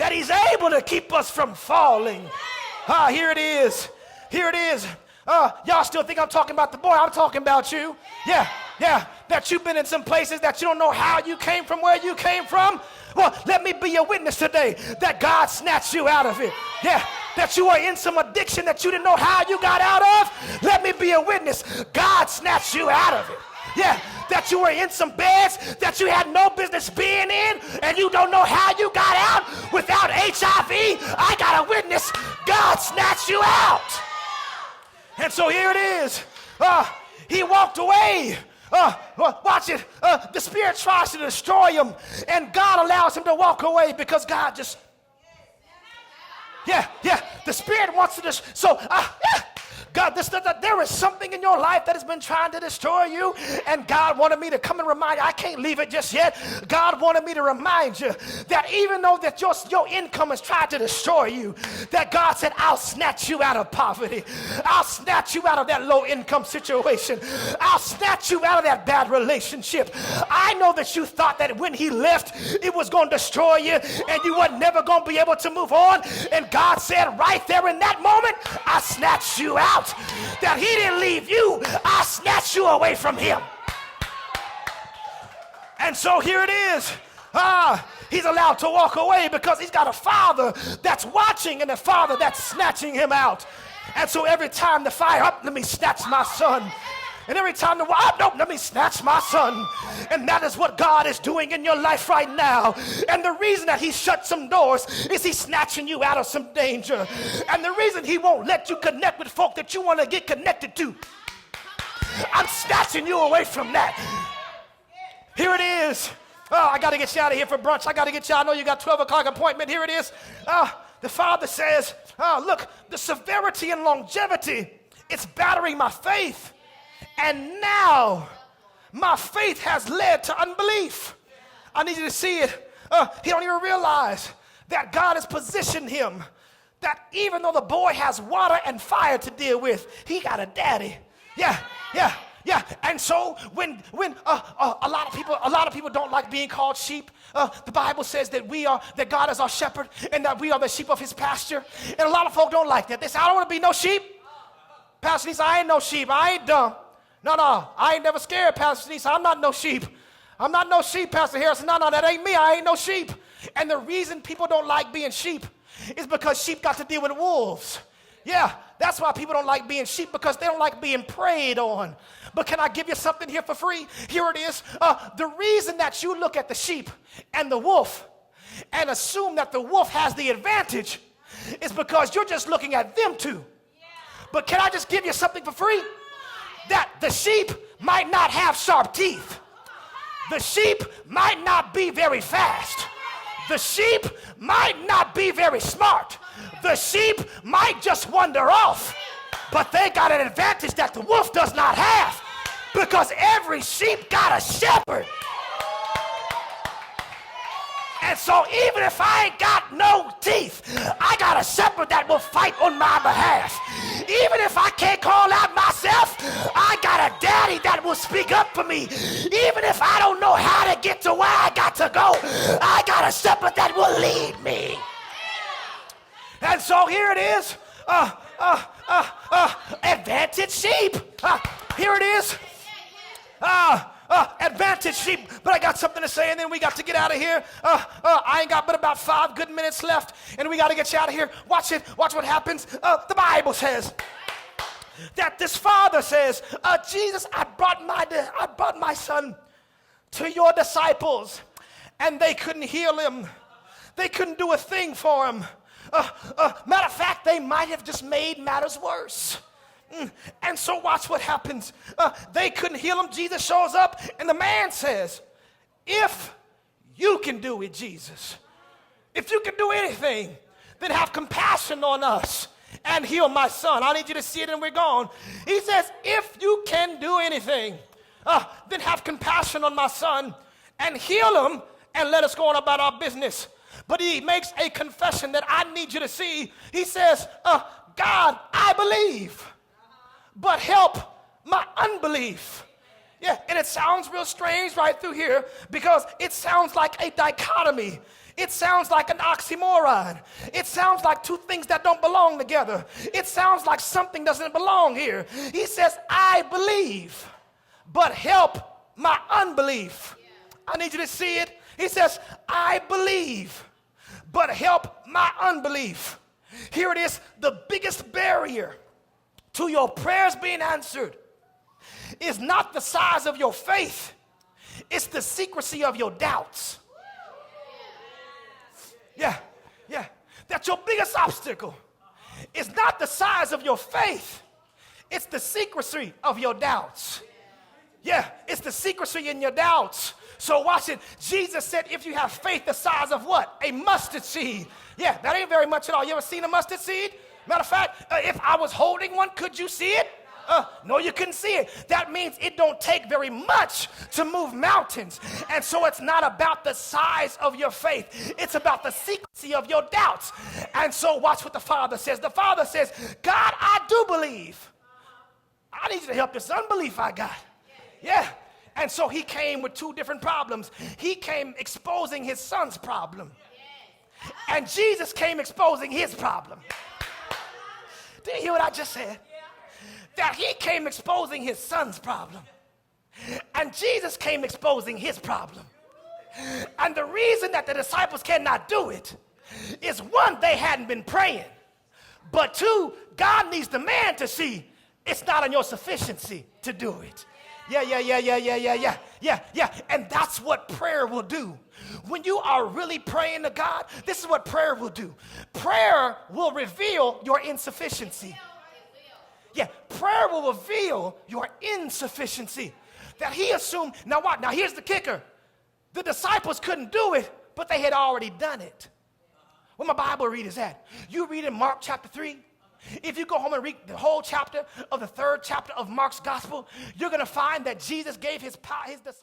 that he's able to keep us from falling. Here it is. Here it is. Y'all still think I'm talking about the boy? I'm talking about you. Yeah. That you've been in some places that you don't know how you came from, where you came from. Well, let me be a witness today that God snatched you out of it. Yeah. That you were in some addiction that you didn't know how you got out of. Let me be a witness. God snatched you out of it. Yeah. That you were in some beds that you had no business being in, and you don't know how you got out without HIV. I got a witness. God snatched you out. And so here it is. He walked away. Watch it. The Spirit tries to destroy him, and God allows him to walk away because God just... Yeah. The Spirit wants to destroy. So, God, there is something in your life that has been trying to destroy you, and God wanted me to come and remind you. I can't leave it just yet. God wanted me to remind you that even though that your income has tried to destroy you, that God said, I'll snatch you out of poverty. I'll snatch you out of that low income situation. I'll snatch you out of that bad relationship. I know that you thought that when he left, it was going to destroy you, and you were never going to be able to move on. And God said right there in that moment, I snatched you out. That he didn't leave you, I snatched you away from him. And so here it is. He's allowed to walk away because he's got a father that's watching and a father that's snatching him out. And so every time the fire up, let me snatch my son. And every time the nope, let me snatch my son. And that is what God is doing in your life right now. And the reason that he shut some doors is he's snatching you out of some danger. And the reason he won't let you connect with folk that you want to get connected to, I'm snatching you away from that. Here it is. I got to get you out of here for brunch. I got to get you. I know you got 12 o'clock appointment. Here it is. The father says, look, the severity and longevity, it's battering my faith. And now my faith has led to unbelief. I need you to see it. He don't even realize that God has positioned him, that even though the boy has water and fire to deal with, he got a daddy. Yeah. And so when a lot of people don't like being called sheep. The Bible says that that God is our shepherd and that we are the sheep of his pasture. And a lot of folk don't like that. They say, I don't want to be no sheep. Pastor Nisa, I ain't no sheep. I ain't dumb. No, I ain't never scared, Pastor Nisa. I'm not no sheep. I'm not no sheep, Pastor Harrison. No, that ain't me. I ain't no sheep. And the reason people don't like being sheep is because sheep got to deal with wolves. Yeah, that's why people don't like being sheep, because they don't like being preyed on. But can I give you something here for free? Here it is. The reason that you look at the sheep and the wolf and assume that the wolf has the advantage is because you're just looking at them two. But can I just give you something for free? That the sheep might not have sharp teeth. The sheep might not be very fast. The sheep might not be very smart. The sheep might just wander off. But they got an advantage that the wolf does not have, because every sheep got a shepherd. And so even if I ain't got no teeth, I got a shepherd that will fight on my behalf. Even if I can't call out myself, I got a daddy that will speak up for me. Even if I don't know how to get to where I got to go, I got a shepherd that will lead me. And so here it is. Advantage sheep. Here it is. Advantage sheep. But I got something to say, and then we got to get out of here. I ain't got but about 5 good minutes left, and we got to get you out of here. Watch it. Watch what happens. The Bible says that this father says, Jesus, I brought my son to your disciples, and they couldn't heal him. They couldn't do a thing for him. Matter of fact, they might have just made matters worse. And so watch what happens. They couldn't heal him. Jesus shows up, and the man says, if you can do it, Jesus, if you can do anything, then have compassion on us and heal my son. I need you to see it, and we're gone. He says, if you can do anything, then have compassion on my son and heal him, and let us go on about our business. But he makes a confession that I need you to see. He says, God, I believe, but help my unbelief. Yeah, and it sounds real strange right through here, because it sounds like a dichotomy. It sounds like an oxymoron. It sounds like two things that don't belong together. It sounds like something doesn't belong here. He says, I believe, but help my unbelief. I need you to see it. He says, I believe, but help my unbelief. Here it is, the biggest barrier to your prayers being answered is not the size of your faith, it's the secrecy of your doubts. Yeah. That's your biggest obstacle. It's not the size of your faith, it's the secrecy of your doubts. Yeah, it's the secrecy in your doubts. So watch it. Jesus said, if you have faith the size of what? A mustard seed. Yeah, that ain't very much at all. You ever seen a mustard seed? Matter of fact, if I was holding one, could you see it? No, you couldn't see it. That means it don't take very much to move mountains. And so it's not about the size of your faith. It's about the secrecy of your doubts. And so watch what the Father says. The Father says, God, I do believe. I need you to help this unbelief I got. Yeah. And so he came with two different problems. He came exposing his son's problem. And Jesus came exposing his problem. Did you hear what I just said? That he came exposing his son's problem. And Jesus came exposing his problem. And the reason that the disciples cannot do it is, one, they hadn't been praying. But two, God needs the man to see it's not on your sufficiency to do it. Yeah. And that's what prayer will do. When you are really praying to God, this is what prayer will do. Prayer will reveal your insufficiency. Yeah, prayer will reveal your insufficiency. That he assumed. Now what? Now here's the kicker. The disciples couldn't do it, but they had already done it. Where my Bible read is at? You read in Mark chapter 3. If you go home and read the whole chapter of the 3rd chapter of Mark's gospel, you're going to find that Jesus gave his disciples